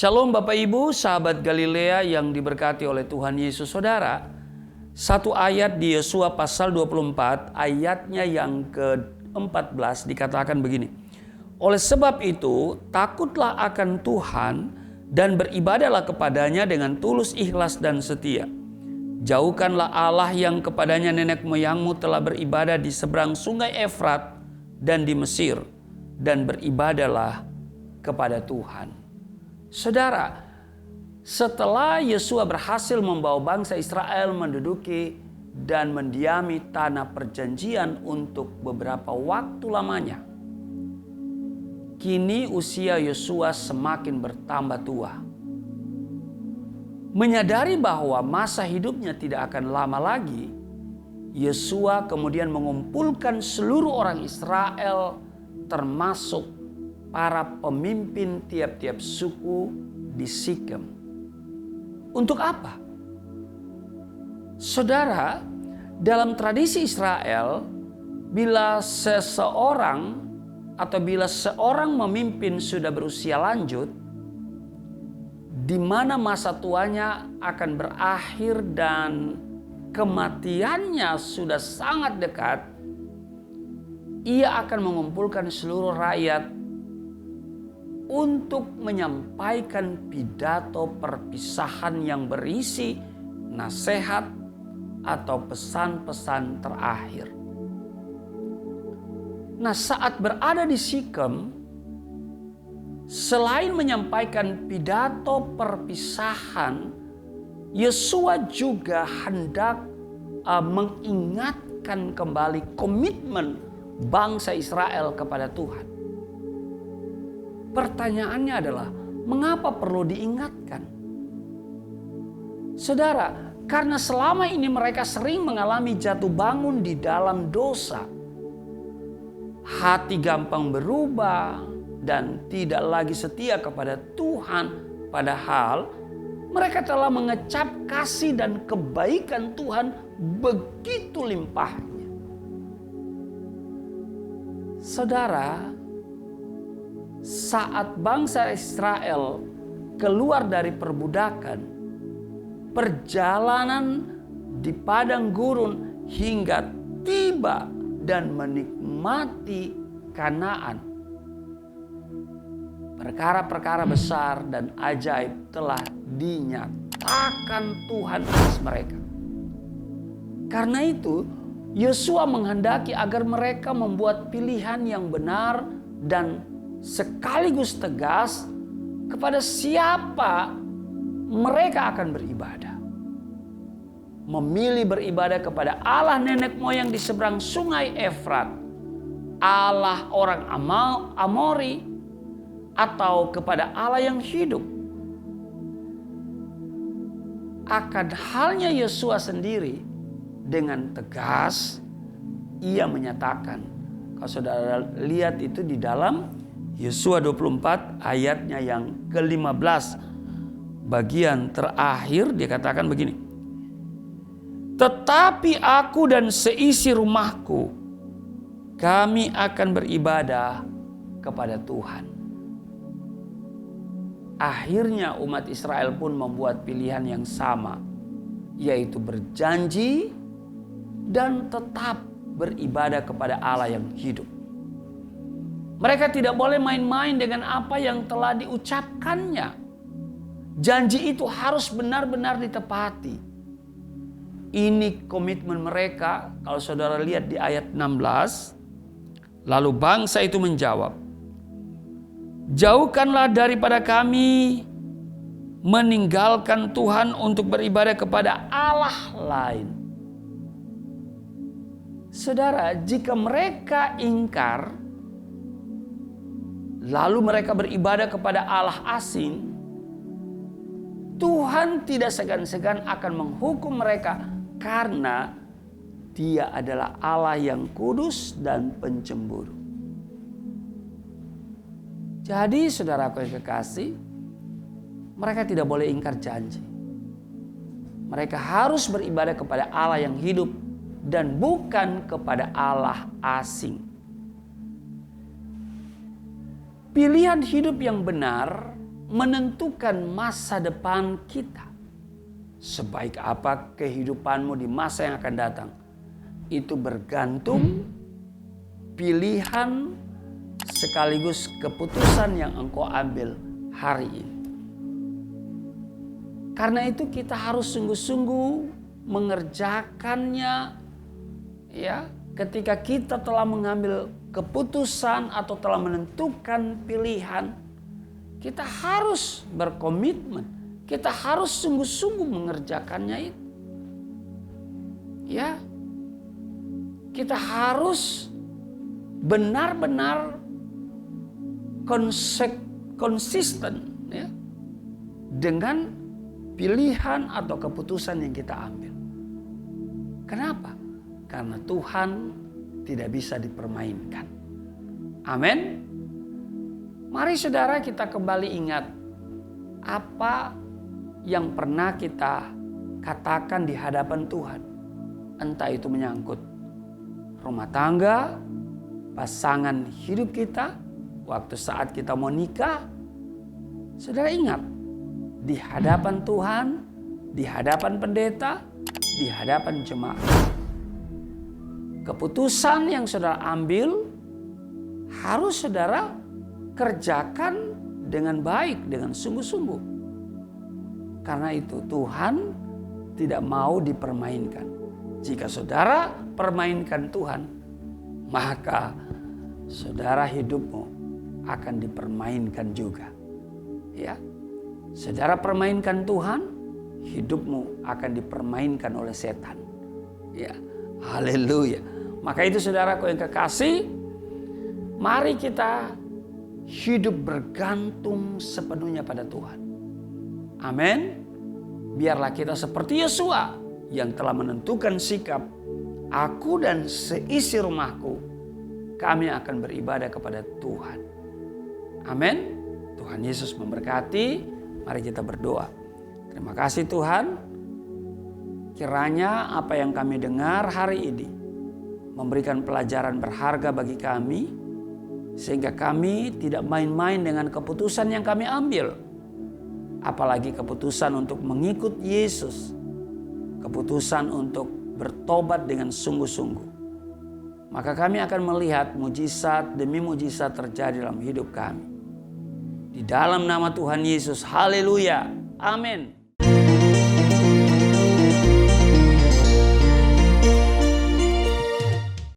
Shalom Bapak Ibu, sahabat Galilea yang diberkati oleh Tuhan Yesus. Saudara, satu ayat di Yosua pasal 24 ayatnya yang ke-14 dikatakan begini. Oleh sebab itu, takutlah akan Tuhan dan beribadahlah kepadanya dengan tulus, ikhlas dan setia. Jauhkanlah Allah yang kepadanya nenek moyangmu telah beribadah di seberang sungai Efrat dan di Mesir, dan beribadahlah kepada Tuhan. Saudara, setelah Yosua berhasil membawa bangsa Israel menduduki dan mendiami tanah perjanjian untuk beberapa waktu lamanya, kini usia Yosua semakin bertambah tua. Menyadari bahwa masa hidupnya tidak akan lama lagi, Yosua kemudian mengumpulkan seluruh orang Israel termasuk para pemimpin tiap-tiap suku di Sikem. Untuk apa? Saudara, dalam tradisi Israel, bila seseorang atau bila seorang memimpin sudah berusia lanjut, di mana masa tuanya akan berakhir dan kematiannya sudah sangat dekat, ia akan mengumpulkan seluruh rakyat untuk menyampaikan pidato perpisahan yang berisi nasihat atau pesan-pesan terakhir. Nah, saat berada di Sikem, selain menyampaikan pidato perpisahan, Yosua juga hendak mengingatkan kembali komitmen bangsa Israel kepada Tuhan. Pertanyaannya adalah, mengapa perlu diingatkan? Saudara, karena selama ini mereka sering mengalami jatuh bangun di dalam dosa. Hati gampang berubah dan tidak lagi setia kepada Tuhan. Padahal mereka telah mengecap kasih dan kebaikan Tuhan begitu limpahnya. Saudara, saat bangsa Israel keluar dari perbudakan, perjalanan di padang gurun hingga tiba dan menikmati Kanaan, perkara-perkara besar dan ajaib telah dinyatakan Tuhan atas mereka. Karena itu, Yosua menghendaki agar mereka membuat pilihan yang benar dan sekaligus tegas kepada siapa mereka akan beribadah. Memilih beribadah kepada Allah nenek moyang di seberang sungai Efrat, Allah orang Amori, atau kepada Allah yang hidup. Akan halnya Yosua sendiri, dengan tegas ia menyatakan, kalau saudara lihat itu di dalam Yosua 24 ayatnya yang ke-15 bagian terakhir, dia katakan begini. Tetapi aku dan seisi rumahku, kami akan beribadah kepada Tuhan. Akhirnya umat Israel pun membuat pilihan yang sama, yaitu berjanji dan tetap beribadah kepada Allah yang hidup. Mereka tidak boleh main-main dengan apa yang telah diucapkannya. Janji itu harus benar-benar ditepati. Ini komitmen mereka. Kalau saudara lihat di ayat 16. Lalu bangsa itu menjawab, jauhkanlah daripada kami meninggalkan Tuhan untuk beribadah kepada Allah lain. Saudara, jika mereka ingkar, lalu mereka beribadah kepada Allah asing, Tuhan tidak segan-segan akan menghukum mereka karena Dia adalah Allah yang kudus dan pencemburu. Jadi saudaraku yang kekasih, mereka tidak boleh ingkar janji. Mereka harus beribadah kepada Allah yang hidup dan bukan kepada Allah asing. Pilihan hidup yang benar menentukan masa depan kita. Sebaik apa kehidupanmu di masa yang akan datang, itu bergantung pilihan sekaligus keputusan yang engkau ambil hari ini. Karena itu kita harus sungguh-sungguh mengerjakannya, ya. Ketika kita telah mengambil keputusan atau telah menentukan pilihan, kita harus berkomitmen. Kita harus sungguh-sungguh mengerjakannya itu. Ya. Kita harus benar-benar konsisten, ya, dengan pilihan atau keputusan yang kita ambil. Kenapa? Karena Tuhan tidak bisa dipermainkan. Amin. Mari saudara kita kembali ingat apa yang pernah kita katakan di hadapan Tuhan. Entah itu menyangkut rumah tangga, pasangan hidup kita, waktu saat kita mau nikah. Saudara ingat, di hadapan Tuhan, di hadapan pendeta, di hadapan jemaat, keputusan yang saudara ambil harus saudara kerjakan dengan baik, dengan sungguh-sungguh. Karena itu Tuhan tidak mau dipermainkan. Jika saudara permainkan Tuhan, maka saudara hidupmu akan dipermainkan juga. Ya. Saudara permainkan Tuhan, hidupmu akan dipermainkan oleh setan. Ya. Haleluya. Maka itu saudaraku yang kekasih, mari kita hidup bergantung sepenuhnya pada Tuhan. Amin. Biarlah kita seperti Yosua yang telah menentukan sikap, aku dan seisi rumahku, kami akan beribadah kepada Tuhan. Amin. Tuhan Yesus memberkati. Mari kita berdoa. Terima kasih Tuhan. Kiranya apa yang kami dengar hari ini memberikan pelajaran berharga bagi kami, sehingga kami tidak main-main dengan keputusan yang kami ambil. Apalagi keputusan untuk mengikut Yesus. Keputusan untuk bertobat dengan sungguh-sungguh. Maka kami akan melihat mujizat demi mujizat terjadi dalam hidup kami. Di dalam nama Tuhan Yesus, haleluya, amin.